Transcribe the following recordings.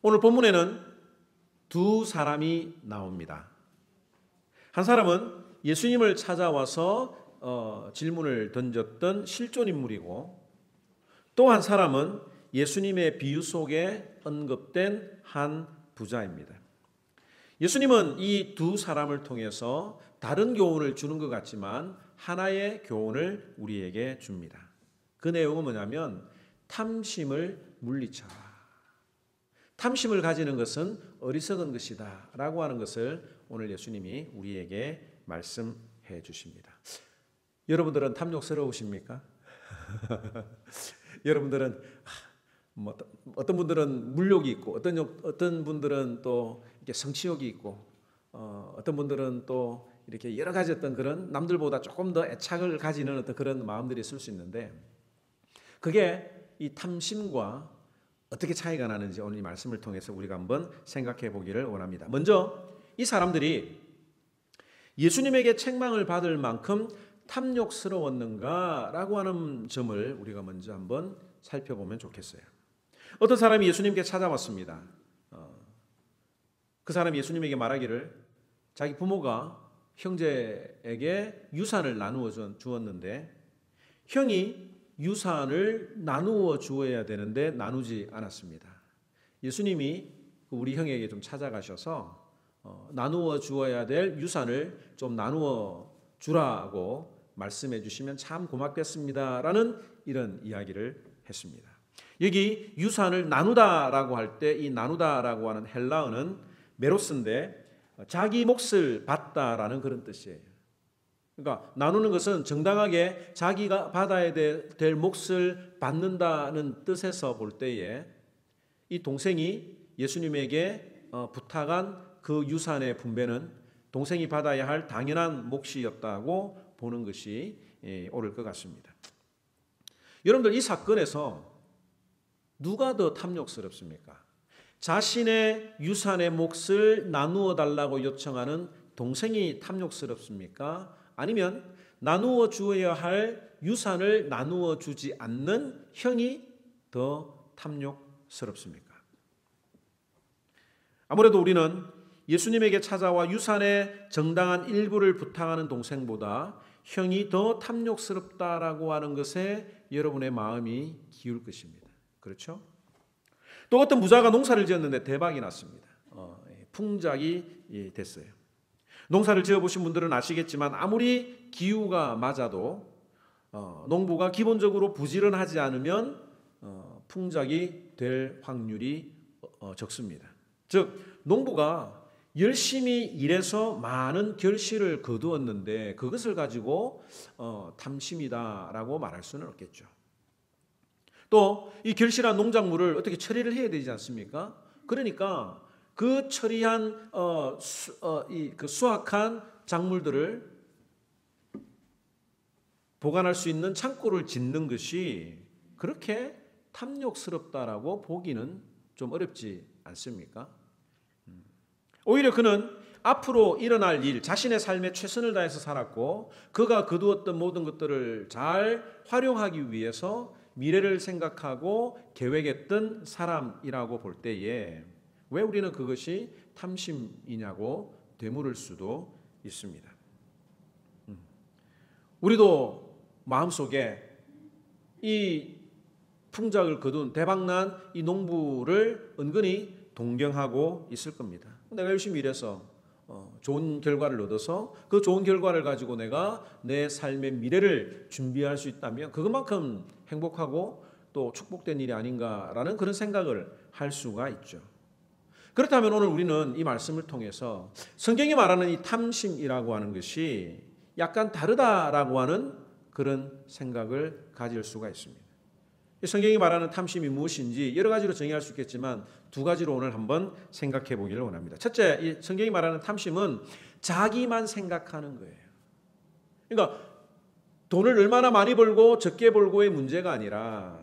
오늘 본문에는 두 사람이 나옵니다. 한 사람은 예수님을 찾아와서 질문을 던졌던 실존 인물이고, 또 한 사람은 예수님의 비유 속에 언급된 한 부자입니다. 예수님은 이 두 사람을 통해서 다른 교훈을 주는 것 같지만 하나의 교훈을 우리에게 줍니다. 그 내용은 뭐냐면 탐심을 물리쳐라. 탐심을 가지는 것은 어리석은 것이다 라고 하는 것을 오늘 예수님이 우리에게 말씀해 주십니다. 여러분들은 탐욕스러우십니까? 여러분들은 어떤 분들은 물욕이 있고 어떤 분들은 또 이렇게 성취욕이 있고 어떤 분들은 또 이렇게 여러 가지 어떤 그런 남들보다 조금 더 애착을 가지는 어떤 그런 마음들이 있을 수 있는데, 그게 이 탐심과 어떻게 차이가 나는지 오늘 이 말씀을 통해서 우리가 한번 생각해 보기를 원합니다. 먼저 이 사람들이 예수님에게 책망을 받을 만큼 탐욕스러웠는가라고 하는 점을 우리가 먼저 한번 살펴보면 좋겠어요. 어떤 사람이 예수님께 찾아왔습니다. 그 사람이 예수님에게 말하기를 자기 부모가 형제에게 유산을 나누어 주었는데 형이 유산을 나누어 주어야 되는데 나누지 않았습니다. 예수님이 우리 형에게 좀 찾아가셔서 나누어 주어야 될 유산을 좀 나누어 주라고 말씀해 주시면 참 고맙겠습니다라는 이런 이야기를 했습니다. 여기 유산을 나누다라고 할 때 이 나누다라고 하는 헬라어는 메로스인데 자기 몫을 받다라는 그런 뜻이에요. 그러니까 나누는 것은 정당하게 자기가 받아야 될 몫을 받는다는 뜻에서 볼 때에 이 동생이 예수님에게 부탁한 그 유산의 분배는 동생이 받아야 할 당연한 몫이었다고 보는 것이 옳을 것 같습니다. 여러분들, 이 사건에서 누가 더 탐욕스럽습니까? 자신의 유산의 몫을 나누어 달라고 요청하는 동생이 탐욕스럽습니까? 아니면 나누어 주어야 할 유산을 나누어 주지 않는 형이 더 탐욕스럽습니까? 아무래도 우리는 예수님에게 찾아와 유산의 정당한 일부를 부탁하는 동생보다 형이 더 탐욕스럽다라고 하는 것에 여러분의 마음이 기울 것입니다. 그렇죠? 또 어떤 부자가 농사를 지었는데 대박이 났습니다. 풍작이 됐어요. 농사를 지어보신 분들은 아시겠지만 아무리 기후가 맞아도 농부가 기본적으로 부지런하지 않으면 풍작이 될 확률이 적습니다. 즉 농부가 열심히 일해서 많은 결실을 거두었는데 그것을 가지고 탐심이다라고 말할 수는 없겠죠. 또 이 결실한 농작물을 어떻게 처리를 해야 되지 않습니까? 그러니까 그 처리한 그 수확한 작물들을 보관할 수 있는 창고를 짓는 것이 그렇게 탐욕스럽다라고 보기는 좀 어렵지 않습니까? 오히려 그는 앞으로 일어날 일, 자신의 삶에 최선을 다해서 살았고 그가 거두었던 모든 것들을 잘 활용하기 위해서 미래를 생각하고 계획했던 사람이라고 볼 때에 왜 우리는 그것이 탐심이냐고 되물을 수도 있습니다. 우리도 마음속에 이 풍작을 거둔 대박난 이 농부를 은근히 동경하고 있을 겁니다. 내가 열심히 일해서 좋은 결과를 얻어서 그 좋은 결과를 가지고 내가 내 삶의 미래를 준비할 수 있다면 그것만큼 행복하고 또 축복된 일이 아닌가라는 그런 생각을 할 수가 있죠. 그렇다면 오늘 우리는 이 말씀을 통해서 성경이 말하는 이 탐심이라고 하는 것이 약간 다르다라고 하는 그런 생각을 가질 수가 있습니다. 성경이 말하는 탐심이 무엇인지 여러 가지로 정의할 수 있겠지만 두 가지로 오늘 한번 생각해 보기를 원합니다. 첫째, 이 성경이 말하는 탐심은 자기만 생각하는 거예요. 그러니까 돈을 얼마나 많이 벌고 적게 벌고의 문제가 아니라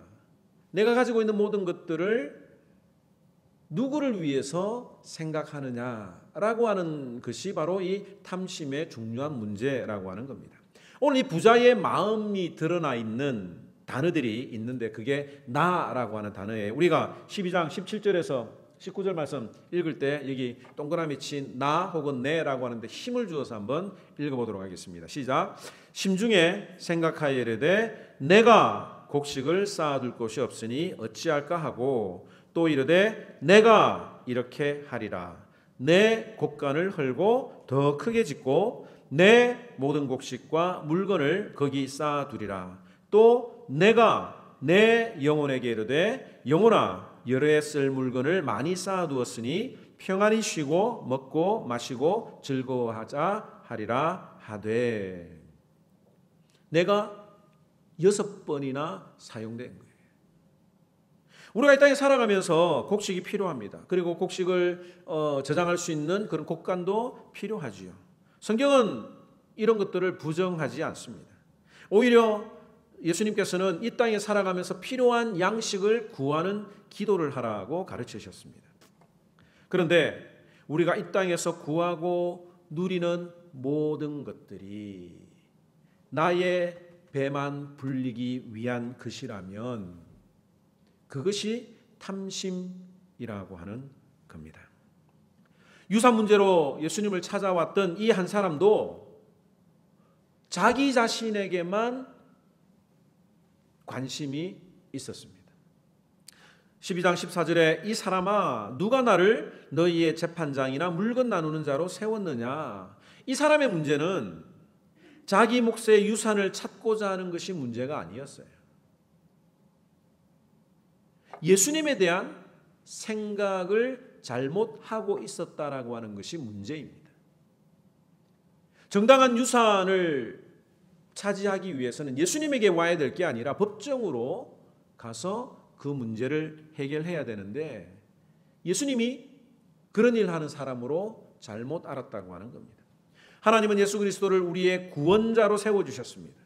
내가 가지고 있는 모든 것들을 누구를 위해서 생각하느냐라고 하는 것이 바로 이 탐심의 중요한 문제라고 하는 겁니다. 오늘 이 부자의 마음이 드러나 있는 단어들이 있는데 그게 나라고 하는 단어예요. 우리가 12장 17절에서 19절 말씀 읽을 때 여기 동그라미 친 나 혹은 내라고 하는데 힘을 주어서 한번 읽어보도록 하겠습니다. 시작. 심중에 생각하여 이르되 내가 곡식을 쌓아둘 곳이 없으니 어찌할까 하고 또 이르되 내가 이렇게 하리라. 내 곡간을 헐고 더 크게 짓고 내 모든 곡식과 물건을 거기 쌓아두리라. 또 내가 내 영혼에게 이르되 영혼아 여러 해 쓸 물건을 많이 쌓아두었으니 평안히 쉬고 먹고 마시고 즐거워하자 하리라 하되. 내가 6번이나 사용된 거예요. 우리가 이 땅에 살아가면서 곡식이 필요합니다. 그리고 곡식을 저장할 수 있는 그런 곡간도 필요하지요. 성경은 이런 것들을 부정하지 않습니다. 오히려 예수님께서는 이 땅에 살아가면서 필요한 양식을 구하는 기도를 하라고 가르치셨습니다. 그런데 우리가 이 땅에서 구하고 누리는 모든 것들이 나의 배만 불리기 위한 것이라면 그것이 탐심이라고 하는 겁니다. 유산 문제로 예수님을 찾아왔던 이 한 사람도 자기 자신에게만 관심이 있었습니다. 12장 14절에 이 사람아 누가 나를 너희의 재판장이나 물건 나누는 자로 세웠느냐. 이 사람의 문제는 자기 몫의 유산을 찾고자 하는 것이 문제가 아니었어요. 예수님에 대한 생각을 잘못하고 있었다라고 하는 것이 문제입니다. 정당한 유산을 차지하기 위해서는 예수님에게 와야 될 게 아니라 법정으로 가서 그 문제를 해결해야 되는데 예수님이 그런 일을 하는 사람으로 잘못 알았다고 하는 겁니다. 하나님은 예수 그리스도를 우리의 구원자로 세워주셨습니다.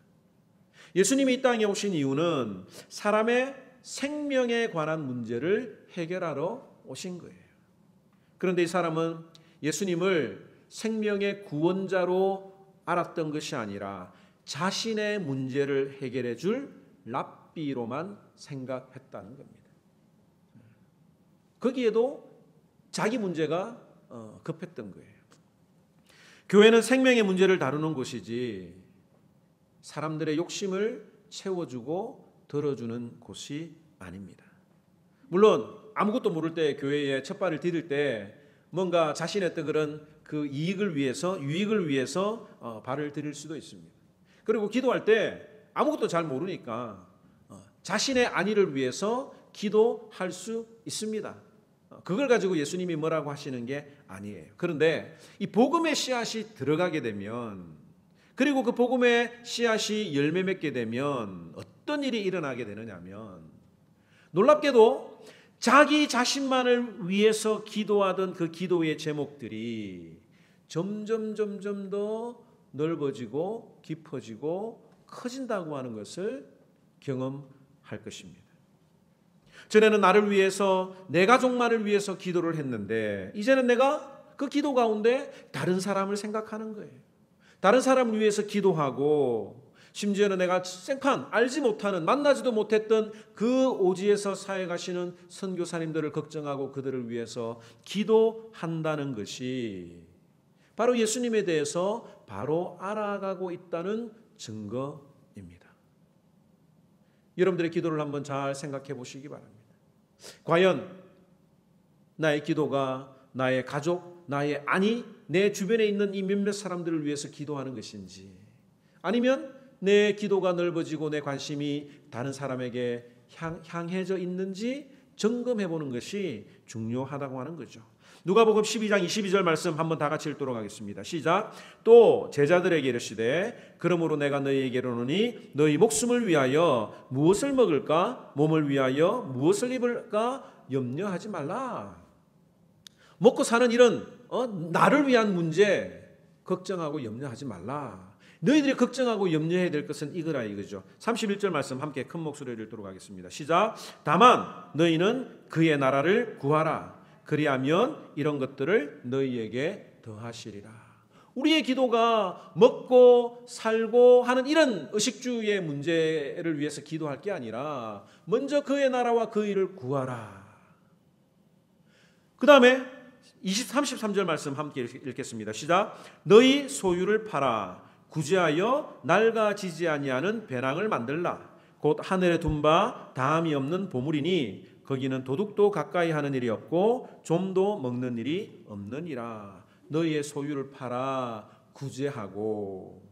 예수님이 이 땅에 오신 이유는 사람의 생명에 관한 문제를 해결하러 오신 거예요. 그런데 이 사람은 예수님을 생명의 구원자로 알았던 것이 아니라 자신의 문제를 해결해 줄 랍비로만 생각했다는 겁니다. 거기에도 자기 문제가 급했던 거예요. 교회는 생명의 문제를 다루는 곳이지 사람들의 욕심을 채워주고 들어주는 곳이 아닙니다. 물론 아무것도 모를 때 교회에 첫 발을 디딜 때 뭔가 자신의 어떤 그런 그 이익을 위해서 유익을 위해서 발을 들일 수도 있습니다. 그리고 기도할 때 아무것도 잘 모르니까 자신의 안위를 위해서 기도할 수 있습니다. 그걸 가지고 예수님이 뭐라고 하시는 게 아니에요. 그런데 이 복음의 씨앗이 들어가게 되면 그리고 그 복음의 씨앗이 열매 맺게 되면 어떤 일이 일어나게 되느냐면 놀랍게도 자기 자신만을 위해서 기도하던 그 기도의 제목들이 점점 더 넓어지고 깊어지고 커진다고 하는 것을 경험할 것입니다. 전에는 나를 위해서 내 가족만을 위해서 기도를 했는데 이제는 내가 그 기도 가운데 다른 사람을 생각하는 거예요. 다른 사람을 위해서 기도하고 심지어는 내가 생판 알지 못하는 만나지도 못했던 그 오지에서 사역하시는 선교사님들을 걱정하고 그들을 위해서 기도한다는 것이 바로 예수님에 대해서 바로 알아가고 있다는 증거입니다. 여러분들의 기도를 한번 잘 생각해 보시기 바랍니다. 과연 나의 기도가 나의 가족, 나의 아니, 내 주변에 있는 이 몇몇 사람들을 위해서 기도하는 것인지 아니면 내 기도가 넓어지고 내 관심이 다른 사람에게 향해져 있는지 점검해 보는 것이 중요하다고 하는 거죠. 누가복음 12장 22절 말씀 한번 다 같이 읽도록 하겠습니다. 시작. 또 제자들에게 이르시되 그러므로 내가 너희에게 이르노니 너희 목숨을 위하여 무엇을 먹을까 몸을 위하여 무엇을 입을까 염려하지 말라. 먹고 사는 이런 나를 위한 문제 걱정하고 염려하지 말라. 너희들이 걱정하고 염려해야 될 것은 이거라 이거죠. 31절 말씀 함께 큰 목소리를 읽도록 하겠습니다. 시작. 다만 너희는 그의 나라를 구하라. 그리하면 이런 것들을 너희에게 더하시리라. 우리의 기도가 먹고 살고 하는 이런 의식주의 문제를 위해서 기도할 게 아니라 먼저 그의 나라와 그 일을 구하라. 그 다음에 33절 말씀 함께 읽겠습니다. 시작. 너희 소유를 팔아 구제하여 낡아지지 아니하는 배낭을 만들라. 곧 하늘에 둔 바 다함이 없는 보물이니 거기는 도둑도 가까이 하는 일이 없고 좀도 먹는 일이 없느니라. 너희의 소유를 팔아 구제하고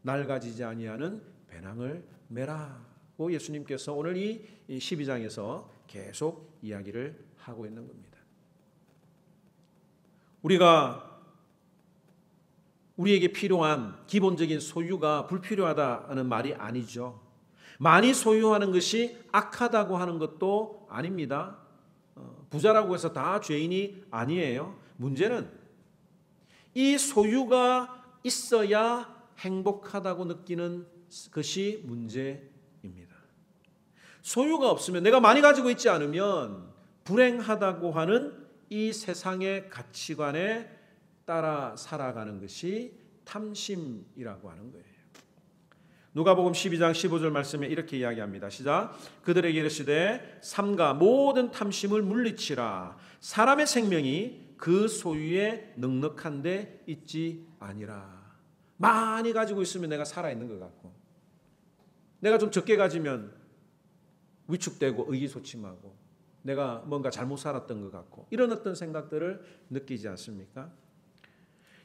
낡아지지 아니하는 배낭을 매라고 예수님께서 오늘 이 12장에서 계속 이야기를 하고 있는 겁니다. 우리에게 필요한 기본적인 소유가 불필요하다는 말이 아니죠. 많이 소유하는 것이 악하다고 하는 것도 아닙니다. 부자라고 해서 다 죄인이 아니에요. 문제는 이 소유가 있어야 행복하다고 느끼는 것이 문제입니다. 소유가 없으면, 내가 많이 가지고 있지 않으면 불행하다고 하는 이 세상의 가치관에 따라 살아가는 것이 탐심이라고 하는 거예요. 누가복음 12장 15절 말씀에 이렇게 이야기합니다. 시작. 그들에게 이르시되 삼가 모든 탐심을 물리치라. 사람의 생명이 그 소유에 넉넉한 데 있지 아니라. 많이 가지고 있으면 내가 살아있는 것 같고, 내가 좀 적게 가지면 위축되고 의기소침하고 내가 뭔가 잘못 살았던 것 같고, 이런 어떤 생각들을 느끼지 않습니까?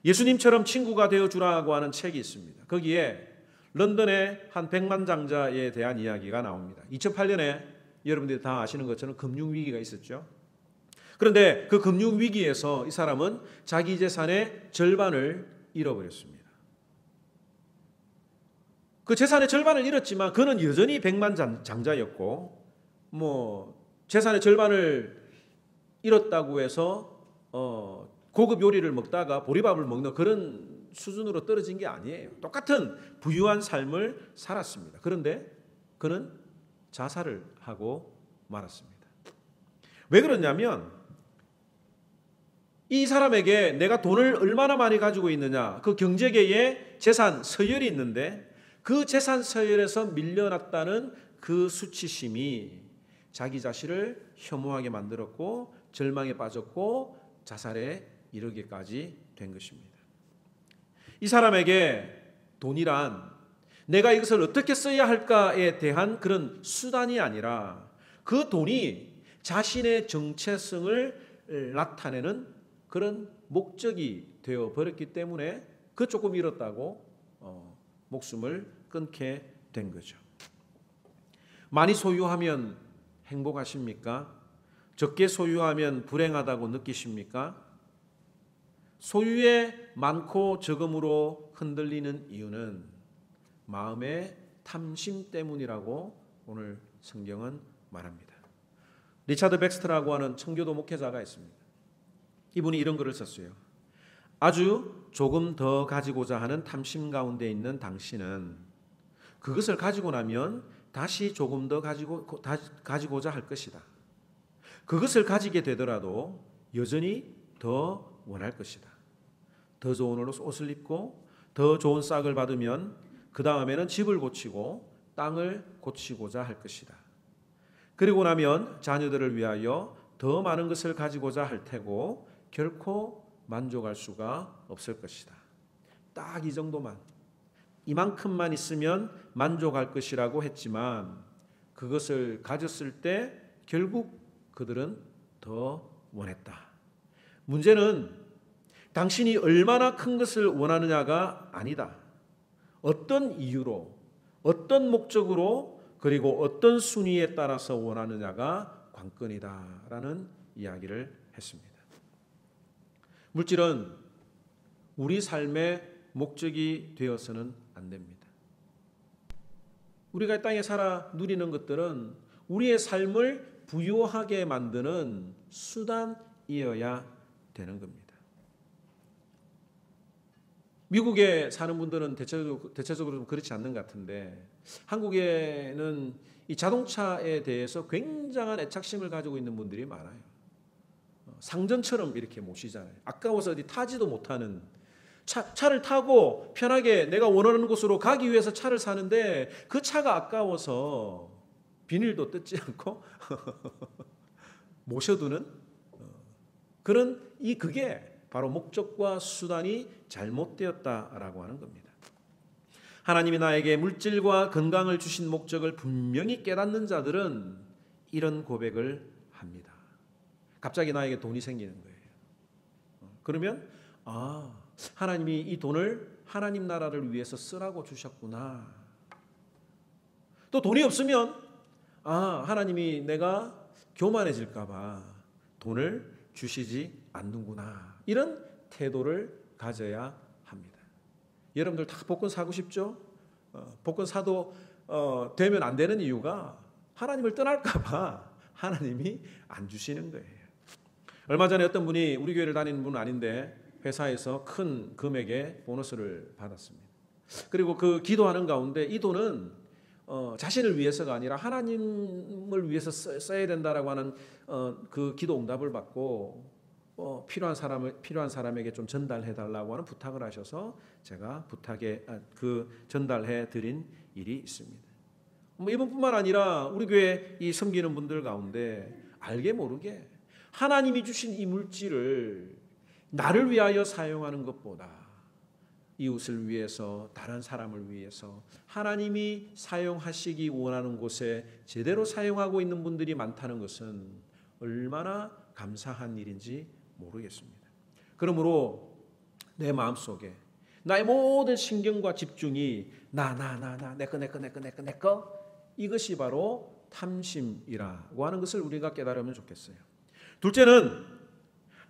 예수님처럼 친구가 되어주라고 하는 책이 있습니다. 거기에 런던의 한 백만장자에 대한 이야기가 나옵니다. 2008년에 여러분들이 다 아시는 것처럼 금융위기가 있었죠. 그런데 그 금융위기에서 이 사람은 자기 재산의 절반을 잃어버렸습니다. 그 재산의 절반을 잃었지만 그는 여전히 백만장자였고, 재산의 절반을 잃었다고 해서 고급 요리를 먹다가 보리밥을 먹는 그런 수준으로 떨어진 게 아니에요. 똑같은 부유한 삶을 살았습니다. 그런데 그는 자살을 하고 말았습니다. 왜 그러냐면 이 사람에게 내가 돈을 얼마나 많이 가지고 있느냐, 그 경제계에 재산 서열이 있는데 그 재산 서열에서 밀려났다는 그 수치심이 자기 자신을 혐오하게 만들었고 절망에 빠졌고 자살에 이르기까지 된 것입니다. 이 사람에게 돈이란 내가 이것을 어떻게 써야 할까에 대한 그런 수단이 아니라 그 돈이 자신의 정체성을 나타내는 그런 목적이 되어버렸기 때문에 그 조금 잃었다고 목숨을 끊게 된 거죠. 많이 소유하면 행복하십니까? 적게 소유하면 불행하다고 느끼십니까? 소유의 많고 적음으로 흔들리는 이유는 마음의 탐심 때문이라고 오늘 성경은 말합니다. 리차드 백스터라고 하는 청교도 목회자가 있습니다. 이분이 이런 글을 썼어요. 아주 조금 더 가지고자 하는 탐심 가운데 있는 당신은 그것을 가지고 나면 다시 조금 더 가지고자 할 것이다. 그것을 가지게 되더라도 여전히 더 원할 것이다. 더 좋은 옷을 입고 더 좋은 싹을 받으면 그 다음에는 집을 고치고 땅을 고치고자 할 것이다. 그리고 나면 자녀들을 위하여 더 많은 것을 가지고자 할 테고 결코 만족할 수가 없을 것이다. 딱 이 정도만, 이만큼만 있으면 만족할 것이라고 했지만 그것을 가졌을 때 결국 그들은 더 원했다. 문제는 당신이 얼마나 큰 것을 원하느냐가 아니다. 어떤 이유로, 어떤 목적으로, 그리고 어떤 순위에 따라서 원하느냐가 관건이다라는 이야기를 했습니다. 물질은 우리 삶의 목적이 되어서는 안 됩니다. 우리가 이 땅에 살아 누리는 것들은 우리의 삶을 부유하게 만드는 수단이어야 되는 겁니다. 미국에 사는 분들은 대체적으로 좀 그렇지 않는 것 같은데 한국에는 이 자동차에 대해서 굉장한 애착심을 가지고 있는 분들이 많아요. 상전처럼 이렇게 모시잖아요. 아까워서 어디 타지도 못하는 차를 타고 편하게 내가 원하는 곳으로 가기 위해서 차를 사는데 그 차가 아까워서 비닐도 뜯지 않고 모셔두는 그게 바로 목적과 수단이 잘못되었다라고 하는 겁니다. 하나님이 나에게 물질과 건강을 주신 목적을 분명히 깨닫는 자들은 이런 고백을 합니다. 갑자기 나에게 돈이 생기는 거예요. 그러면 하나님이 이 돈을 하나님 나라를 위해서 쓰라고 주셨구나. 또 돈이 없으면 하나님이 내가 교만해질까 봐 돈을 주시지 않는구나. 이런 태도를 가져야 합니다. 여러분들 다 복권 사고 싶죠? 복권 사도 되면 안 되는 이유가 하나님을 떠날까 봐 하나님이 안 주시는 거예요. 얼마 전에 어떤 분이 우리 교회를 다니는 분은 아닌데 회사에서 큰 금액의 보너스를 받았습니다. 그리고 그 기도하는 가운데 이 돈은 자신을 위해서가 아니라 하나님을 위해서 써야 된다라고 하는 그 기도 응답을 받고 필요한 사람에게 좀 전달해 달라고 하는 부탁을 하셔서 제가 전달해 드린 일이 있습니다. 이분뿐만 아니라 우리 교회 이 섬기는 분들 가운데 알게 모르게 하나님이 주신 이 물질을 나를 위하여 사용하는 것보다 이웃을 위해서, 다른 사람을 위해서 하나님이 사용하시기 원하는 곳에 제대로 사용하고 있는 분들이 많다는 것은 얼마나 감사한 일인지 모르겠습니다. 그러므로 내 마음속에 나의 모든 신경과 집중이 내 거 이것이 바로 탐심이라고 하는 것을 우리가 깨달으면 좋겠어요. 둘째는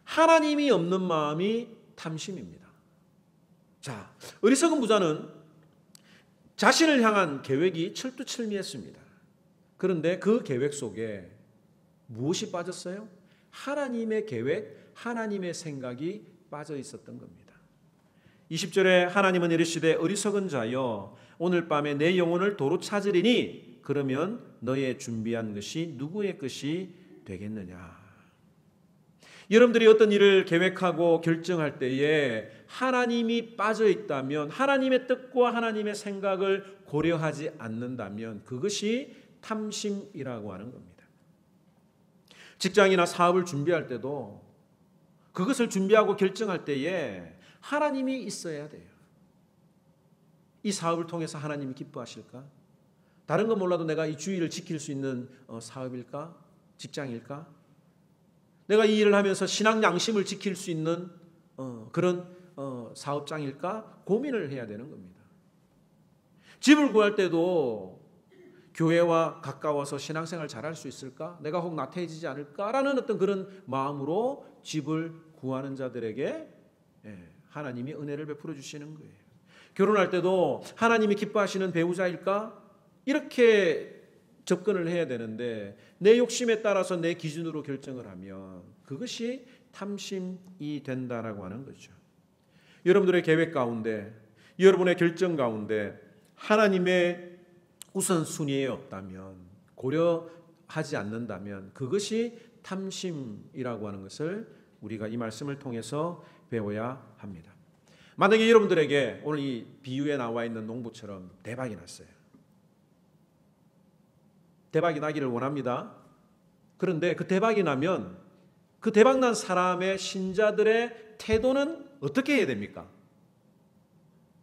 하나님이 없는 마음이 탐심입니다. 자, 어리석은 부자는 자신을 향한 계획이 철두철미했습니다. 그런데 그 계획 속에 무엇이 빠졌어요? 하나님의 계획, 하나님의 생각이 빠져 있었던 겁니다. 20절에 하나님은 이르시되 어리석은 자여 오늘 밤에 내 영혼을 도로 찾으리니 그러면 너의 준비한 것이 누구의 것이 되겠느냐. 여러분들이 어떤 일을 계획하고 결정할 때에 하나님이 빠져 있다면, 하나님의 뜻과 하나님의 생각을 고려하지 않는다면 그것이 탐심이라고 하는 겁니다. 직장이나 사업을 준비할 때도 그것을 준비하고 결정할 때에 하나님이 있어야 돼요. 이 사업을 통해서 하나님이 기뻐하실까? 다른 건 몰라도 내가 이 주의를 지킬 수 있는 사업일까? 직장일까? 내가 이 일을 하면서 신앙 양심을 지킬 수 있는 그런 사업장일까? 고민을 해야 되는 겁니다. 집을 구할 때도 교회와 가까워서 신앙생활 잘할 수 있을까? 내가 혹 나태해지지 않을까라는 어떤 그런 마음으로 집을 구하는 자들에게 하나님이 은혜를 베풀어 주시는 거예요. 결혼할 때도 하나님이 기뻐하시는 배우자일까? 이렇게 접근을 해야 되는데 내 욕심에 따라서 내 기준으로 결정을 하면 그것이 탐심이 된다라고 하는 거죠. 여러분들의 계획 가운데, 여러분의 결정 가운데 하나님의 우선순위에 없다면, 고려하지 않는다면 그것이 탐심이라고 하는 것을 우리가 이 말씀을 통해서 배워야 합니다. 만약에 여러분들에게 오늘 이 비유에 나와 있는 농부처럼 대박이 났어요. 대박이 나기를 원합니다. 그런데 그 대박이 나면 그 대박난 사람의 신자들의 태도는 어떻게 해야 됩니까?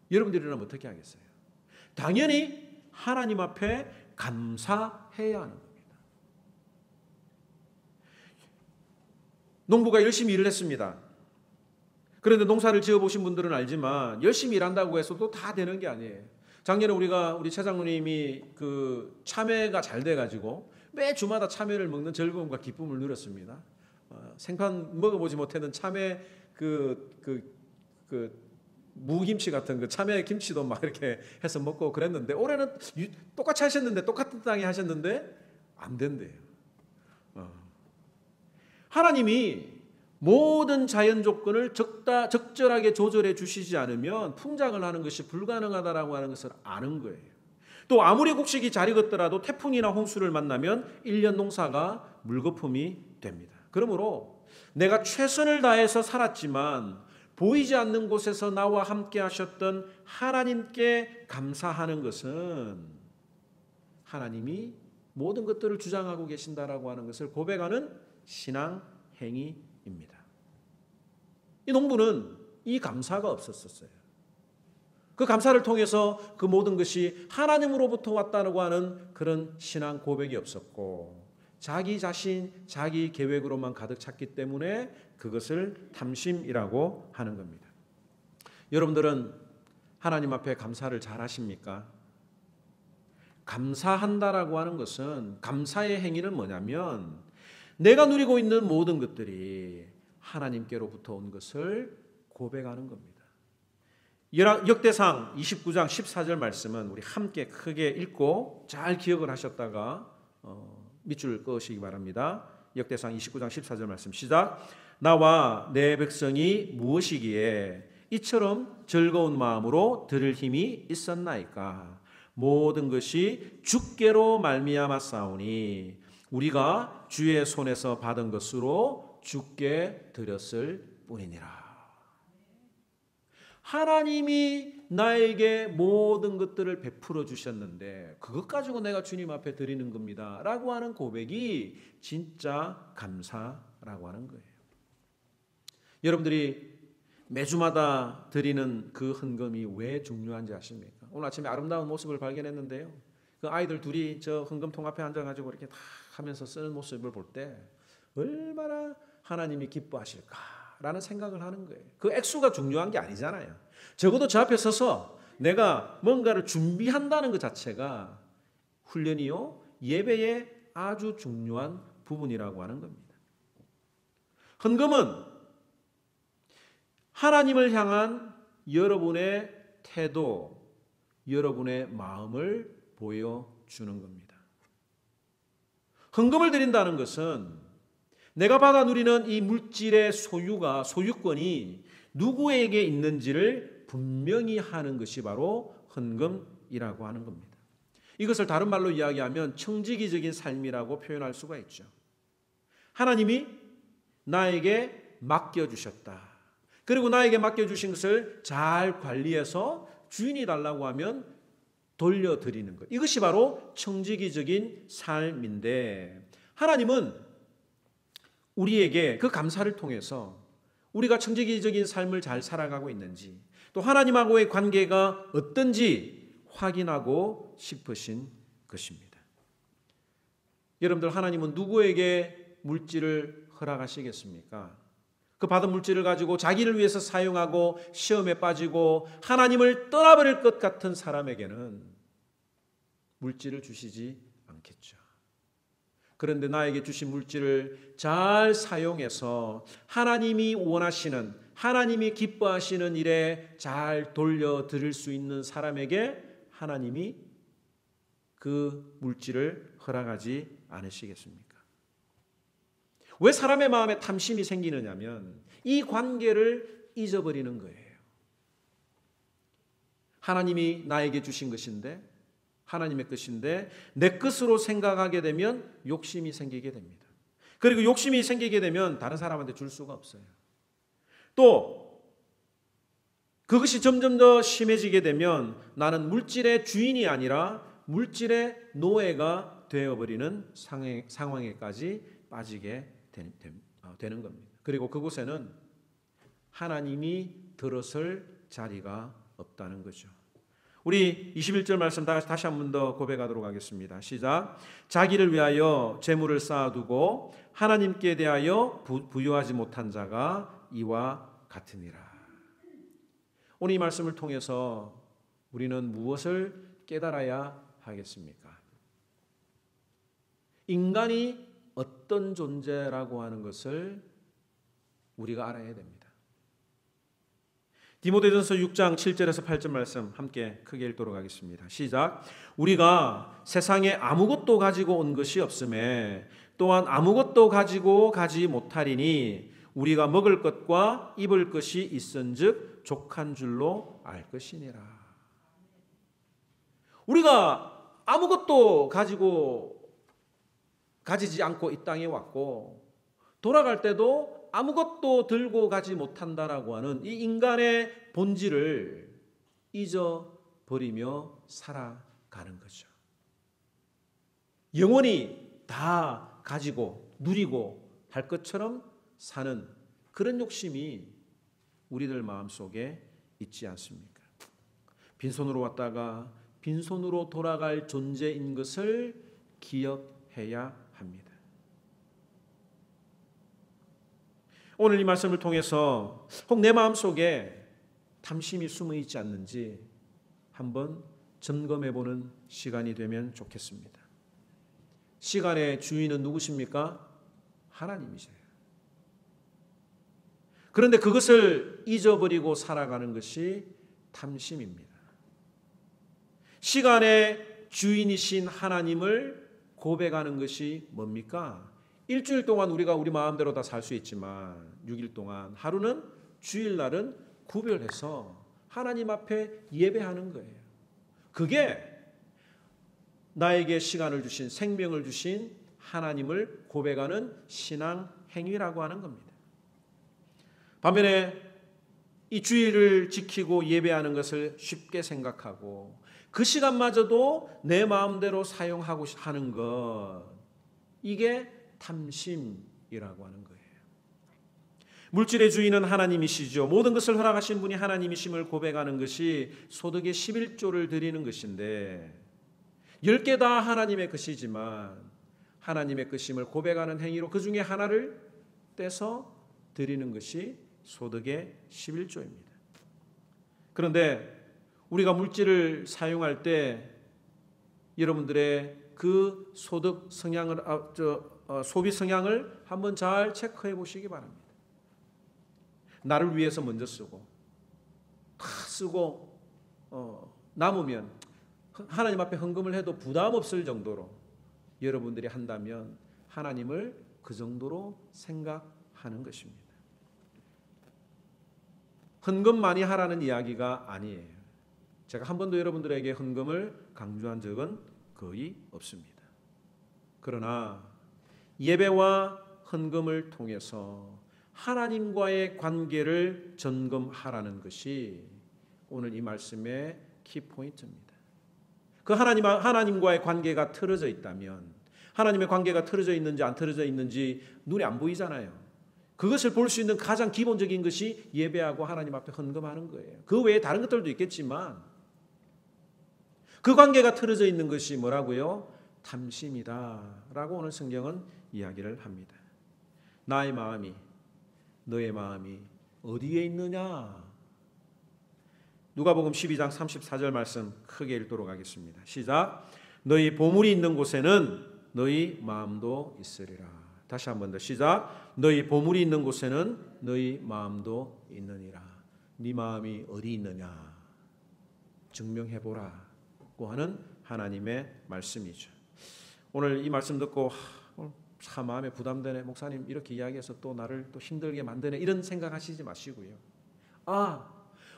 여러분들이라면 어떻게 하겠어요? 당연히 하나님 앞에 감사해야 하는 겁니다. 농부가 열심히 일을 했습니다. 그런데 농사를 지어보신 분들은 알지만 열심히 일한다고 해서 또 다 되는 게 아니에요. 작년에 우리 최 장로님이 그 참외가 잘 돼가지고 매 주마다 참외를 먹는 즐거움과 기쁨을 누렸습니다. 생판 먹어보지 못했는 참외 무김치 같은 그 참외 김치도 막 이렇게 해서 먹고 그랬는데 올해는 똑같이 하셨는데 똑같은 땅에 하셨는데 안 된대요. 하나님이 모든 자연 조건을 적절하게 조절해 주시지 않으면 풍작을 하는 것이 불가능하다라고 하는 것을 아는 거예요. 또 아무리 곡식이 잘 익었더라도 태풍이나 홍수를 만나면 1년 농사가 물거품이 됩니다. 그러므로 내가 최선을 다해서 살았지만 보이지 않는 곳에서 나와 함께 하셨던 하나님께 감사하는 것은 하나님이 모든 것들을 주장하고 계신다라고 하는 것을 고백하는 신앙 행위입니다. 이 농부는 이 감사가 없었어요. 그 감사를 통해서 그 모든 것이 하나님으로부터 왔다고 하는 그런 신앙 고백이 없었고, 자기 자신, 자기 계획으로만 가득 찼기 때문에 그것을 탐심이라고 하는 겁니다. 여러분들은 하나님 앞에 감사를 잘 하십니까? 감사한다라고 하는 것은, 감사의 행위는 뭐냐면 내가 누리고 있는 모든 것들이 하나님께로부터 온 것을 고백하는 겁니다. 역대상 29장 14절 말씀은 우리 함께 크게 읽고 잘 기억을 하셨다가 밑줄 그으시기 바랍니다. 역대상 29장 14절 말씀 시작. 나와 내 백성이 무엇이기에 이처럼 즐거운 마음으로 들을 힘이 있었나이까? 모든 것이 주께로 말미암아 싸우니 우리가 주의 손에서 받은 것으로 주께 드렸을 뿐이니라. 하나님이 나에게 모든 것들을 베풀어 주셨는데 그것 가지고 내가 주님 앞에 드리는 겁니다 라고 하는 고백이 진짜 감사라고 하는 거예요. 여러분들이 매주마다 드리는 그 헌금이 왜 중요한지 아십니까? 오늘 아침에 아름다운 모습을 발견했는데요, 그 아이들 둘이 저 헌금통 앞에 앉아가지고 이렇게 다 하면서 쓰는 모습을 볼 때 얼마나 하나님이 기뻐하실까라는 생각을 하는 거예요. 그 액수가 중요한 게 아니잖아요. 적어도 저 앞에 서서 내가 뭔가를 준비한다는 것 자체가 훈련이요, 예배의 아주 중요한 부분이라고 하는 겁니다. 헌금은 하나님을 향한 여러분의 태도, 여러분의 마음을 보여주는 겁니다. 헌금을 드린다는 것은 내가 받아 누리는 이 물질의 소유권이 누구에게 있는지를 분명히 하는 것이 바로 헌금이라고 하는 겁니다. 이것을 다른 말로 이야기하면 청지기적인 삶이라고 표현할 수가 있죠. 하나님이 나에게 맡겨주셨다. 그리고 나에게 맡겨주신 것을 잘 관리해서 주인이 달라고 하면 돌려드리는 것. 이것이 바로 청지기적인 삶인데, 하나님은 우리에게 그 감사를 통해서 우리가 청지기적인 삶을 잘 살아가고 있는지, 또 하나님하고의 관계가 어떤지 확인하고 싶으신 것입니다. 여러분들, 하나님은 누구에게 물질을 허락하시겠습니까? 그 받은 물질을 가지고 자기를 위해서 사용하고 시험에 빠지고 하나님을 떠나버릴 것 같은 사람에게는 물질을 주시지 않겠죠. 그런데 나에게 주신 물질을 잘 사용해서 하나님이 원하시는, 하나님이 기뻐하시는 일에 잘 돌려드릴 수 있는 사람에게 하나님이 그 물질을 허락하지 않으시겠습니까? 왜 사람의 마음에 탐심이 생기느냐면 이 관계를 잊어버리는 거예요. 하나님이 나에게 주신 것인데, 하나님의 것인데 내 것으로 생각하게 되면 욕심이 생기게 됩니다. 그리고 욕심이 생기게 되면 다른 사람한테 줄 수가 없어요. 또 그것이 점점 더 심해지게 되면 나는 물질의 주인이 아니라 물질의 노예가 되어버리는 상황에까지 빠지게 되는 겁니다. 그리고 그곳에는 하나님이 들어설 자리가 없다는 거죠. 우리 21절 말씀 다시 한 번 더 고백하도록 하겠습니다. 시작. 자기를 위하여 재물을 쌓아두고 하나님께 대하여 부유하지 못한 자가 이와 같으니라. 오늘 이 말씀을 통해서 우리는 무엇을 깨달아야 하겠습니까? 인간이 어떤 존재라고 하는 것을 우리가 알아야 됩니다. 디모데전서 6장 7절에서 8절 말씀 함께 크게 읽도록 하겠습니다. 시작. 우리가 세상에 아무것도 가지고 온 것이 없음에 또한 아무것도 가지고 가지 못하리니 우리가 먹을 것과 입을 것이 있은즉 족한 줄로 알 것이니라. 우리가 아무것도 가지지 않고 이 땅에 왔고 돌아갈 때도 아무것도 들고 가지 못한다라고 하는 이 인간의 본질을 잊어버리며 살아가는 거죠. 영원히 다 가지고 누리고 할 것처럼 사는 그런 욕심이 우리들 마음속에 있지 않습니까? 빈손으로 왔다가 빈손으로 돌아갈 존재인 것을 기억해야 합니다. 오늘 이 말씀을 통해서 혹 내 마음속에 탐심이 숨어 있지 않는지 한번 점검해보는 시간이 되면 좋겠습니다. 시간의 주인은 누구십니까? 하나님이세요. 그런데 그것을 잊어버리고 살아가는 것이 탐심입니다. 시간의 주인이신 하나님을 고백하는 것이 뭡니까? 일주일 동안 우리가 우리 마음대로 다 살 수 있지만 6일 동안 하루는 주일날은 구별해서 하나님 앞에 예배하는 거예요. 그게 나에게 시간을 주신, 생명을 주신 하나님을 고백하는 신앙 행위라고 하는 겁니다. 반면에 이 주일을 지키고 예배하는 것을 쉽게 생각하고 그 시간마저도 내 마음대로 사용하고 하는 것, 이게 탐심이라고 하는 거예요. 물질의 주인은 하나님이시죠. 모든 것을 허락하신 분이 하나님이심을 고백하는 것이 소득의 11조를 드리는 것인데 10개 다 하나님의 것이지만 하나님의 것임을 고백하는 행위로 그 중에 하나를 떼서 드리는 것이 소득의 11조입니다. 그런데 우리가 물질을 사용할 때 여러분들의 그 소득 성향을 소비 성향을 한번 잘 체크해 보시기 바랍니다. 나를 위해서 먼저 쓰고 다 쓰고 남으면 하나님 앞에 헌금을 해도 부담 없을 정도로 여러분들이 한다면 하나님을 그 정도로 생각하는 것입니다. 헌금 많이 하라는 이야기가 아니에요. 제가 한 번도 여러분들에게 헌금을 강조한 적은 거의 없습니다. 그러나 예배와 헌금을 통해서 하나님과의 관계를 점검하라는 것이 오늘 이 말씀의 키포인트입니다. 그 하나님과의 관계가 틀어져 있다면 하나님의 관계가 틀어져 있는지 안 틀어져 있는지 눈에 안 보이잖아요. 그것을 볼 수 있는 가장 기본적인 것이 예배하고 하나님 앞에 헌금하는 거예요. 그 외에 다른 것들도 있겠지만 그 관계가 틀어져 있는 것이 뭐라고요? 탐심이다라고 오늘 성경은 이야기를 합니다. 나의 마음이 너의 마음이 어디에 있느냐? 누가복음 12장 34절 말씀 크게 읽도록 하겠습니다. 시작. 너희 보물이 있는 곳에는 너희 마음도 있으리라. 다시 한 번 더 시작. 너희 보물이 있는 곳에는 너희 마음도 있느니라. 네 마음이 어디 있느냐 증명해보라고 하는 하나님의 말씀이죠. 오늘 이 말씀 듣고 참 마음에 부담되네. 목사님 이렇게 이야기해서 또 나를 또 힘들게 만드네. 이런 생각하시지 마시고요.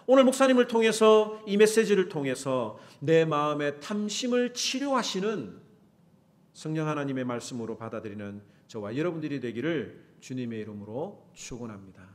오늘 목사님을 통해서 이 메시지를 통해서 내 마음의 탐심을 치료하시는 성령 하나님의 말씀으로 받아들이는 저와 여러분들이 되기를 주님의 이름으로 축원합니다.